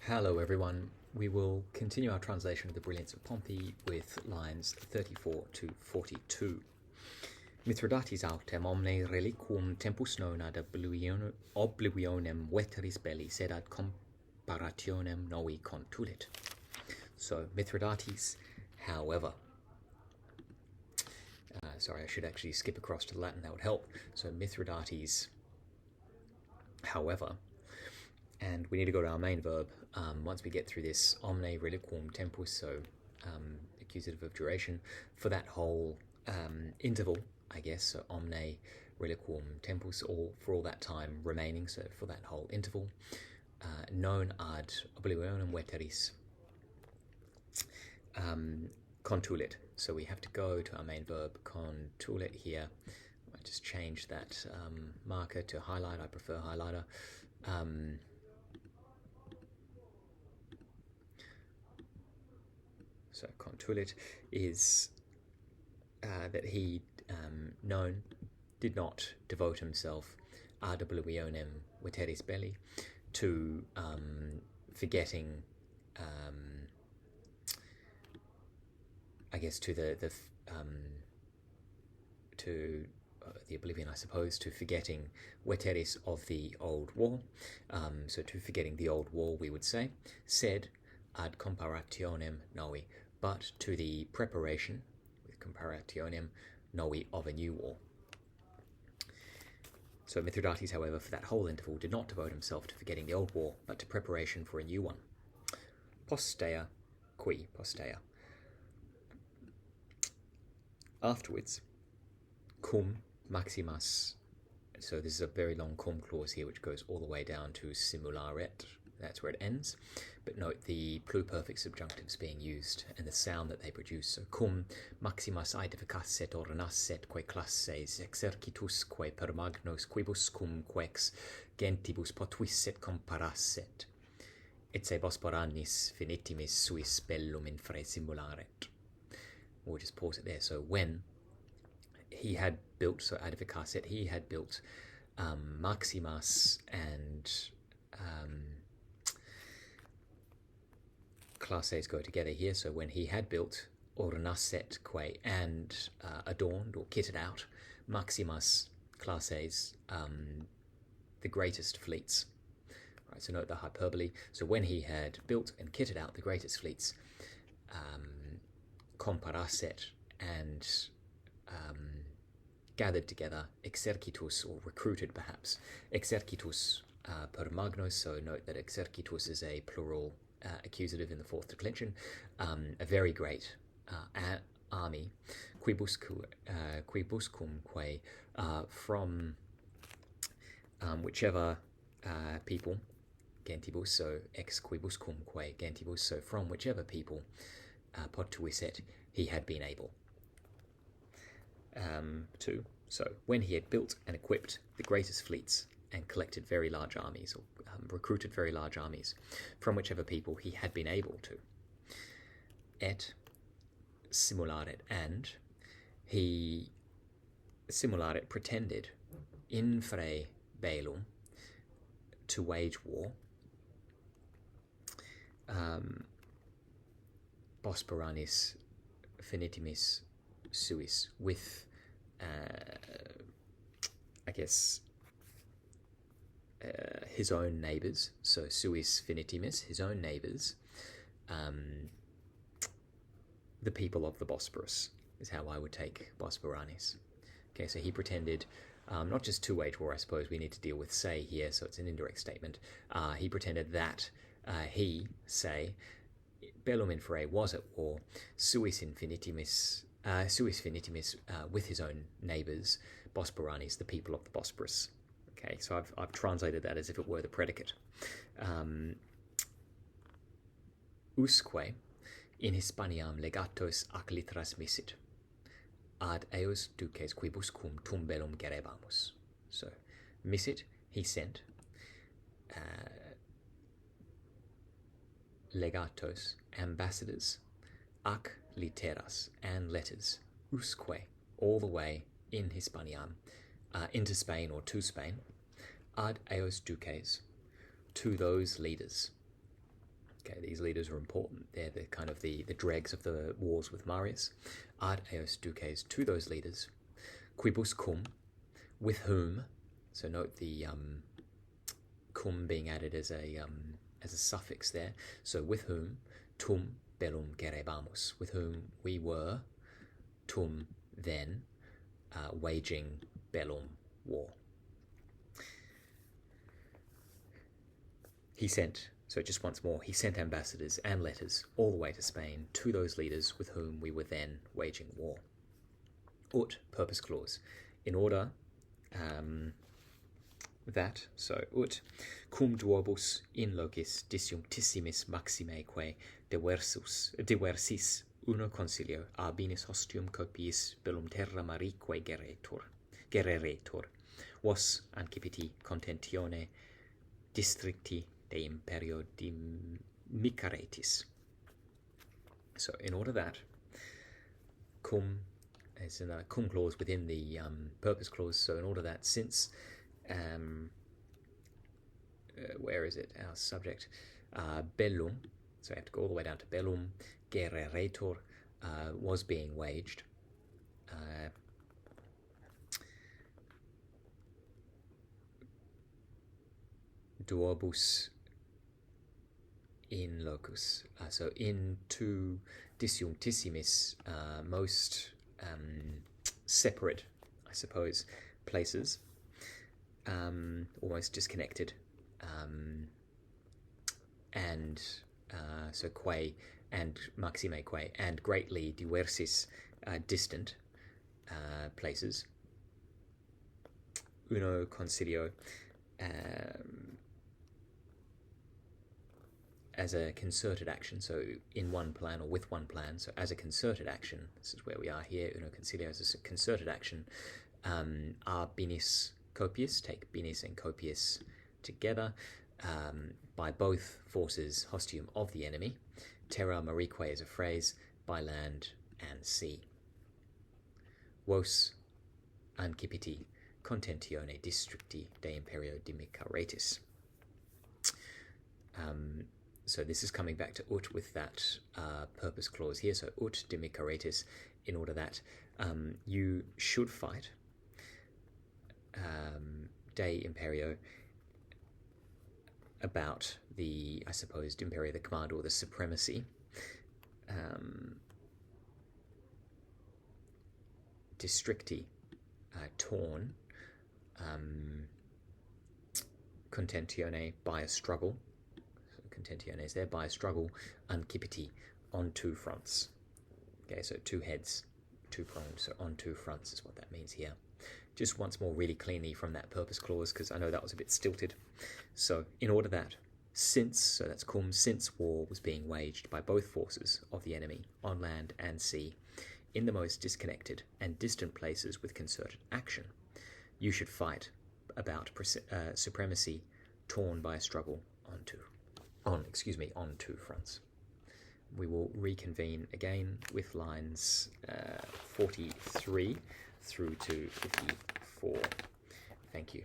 Hello everyone, we will continue our translation of the Brilliance of Pompey with lines 34 to 42. Mithridates autem omne reliquum tempus non ad oblivionem veteris belli sed ad comparationem novi contulit. So Mithridates, however, sorry, I should actually skip across to the Latin, that would help. So Mithridates, however, and we need to go to our main verb once we get through this omne reliquum tempus, so accusative of duration, for that whole interval, I guess, so omne reliquum tempus, or for all that time remaining, so for that whole interval, non ad oblivionem veteris contulit. So we have to go to our main verb contulit here. I just change that marker to highlight. I prefer highlighter. So contulit is that he, known, did not devote himself ad oblivionem veteris belli, to forgetting, I guess, to the oblivion, I suppose, to forgetting veteris of the old war. So to forgetting the old war, we would say, sed ad comparationem novi, but to the preparation, with comparationem novi, of a new war. So Mithridates, however, for that whole interval did not devote himself to forgetting the old war, but to preparation for a new one. Postea, qui postea. Afterwards, cum maximus. So this is a very long cum clause here, which goes all the way down to simularet. That's where it ends. But note the pluperfect subjunctives being used and the sound that they produce. So cum maximus aedificasset or nasset quae classes exercitus quae per magnos quibus cum quex gentibus potuisset comparasset. Et se Bosporanis finitimis suis bellum in fre simularet. We'll just pause it there. So when he had built, so aedificasset, he had built maximus and classes go together here. So when he had built ornasset quae and adorned or kitted out maximus classes, the greatest fleets. Right, so note the hyperbole. So when he had built and kitted out the greatest fleets, comparasset and gathered together, exercitus, or recruited perhaps, exercitus per magnos. So note that exercitus is a plural accusative in the fourth declension, a very great army, quibuscum quae, from whichever people, gentibus, so ex quibuscum quae gentibus, so from whichever people, potuisset, he had been able to. So when he had built and equipped the greatest fleets and collected very large armies, or recruited very large armies from whichever people he had been able to. Et simularet, and he simularet, pretended, infre bellum, to wage war, Bosporanis finitimis suis, with, I guess, his own neighbours, so suis finitimis, his own neighbours, the people of the Bosporus, is how I would take Bosporanis. Okay, so he pretended, not just to wage war, I suppose we need to deal with say here, so it's an indirect statement. He pretended that he, say, bellum infere, was at war, suis finitimis, with his own neighbours, Bosporanis, the people of the Bosporus. Okay, so I've translated that as if it were the predicate. Usque in Hispaniam legatos ac litras missit, ad eos duces quibuscum tum bellum gerebamus. So, missit, he sent, legatos, ambassadors, ac litteras, and letters, usque, all the way in Hispaniam, into Spain or to Spain, ad eos duces, to those leaders. Okay, these leaders are important. They're the kind of the dregs of the wars with Marius. Ad eos duces, to those leaders. Quibus cum, with whom. So note the cum being added as a suffix there. So with whom, tum bellum gerebamus, with whom we were, tum then, waging bellum, war. He sent, so just once more, he sent ambassadors and letters all the way to Spain to those leaders with whom we were then waging war. Ut, purpose clause, in order that, so ut, cum duobus in locis disjunctissimis maximeque diversis uno concilio abinis hostium copiis bellum terra marique gereretur, vos ancipiti contentione districti de imperio dimicaretis. So in order that, cum is in a cum clause within the purpose clause, so in order that since where is it, our subject, bellum, so I have to go all the way down to bellum, gereretur, was being waged, duobus in locus, so in two disjunctissimis, most separate, I suppose, places, almost disconnected, and so quae and maxime quae, and greatly diversis, distant places. Uno concilio, as a concerted action, so in one plan or with one plan, so as a concerted action, this is where we are here, uno concilio, as a concerted action, a binis copius, take binis and copius together, by both forces hostium of the enemy, terra marique is a phrase, by land and sea. Vos ancipiti contentione districti de imperio dimicaretis. So this is coming back to ut with that purpose clause here. So ut dimicaretis, in order that you should fight de imperio, about the, I suppose, imperio, the command or the supremacy, districti, torn, contentione, by a struggle, so contentione is there, by a struggle, ancipiti, on two fronts. Okay, so two heads, two prongs, so on two fronts is what that means here. Just once more really cleanly from that purpose clause, because I know that was a bit stilted. So in order that, since, so that's cum, since war was being waged by both forces of the enemy on land and sea, in the most disconnected and distant places with concerted action, you should fight about supremacy torn by a struggle on two fronts. We will reconvene again with lines 43 through to 54. Thank you.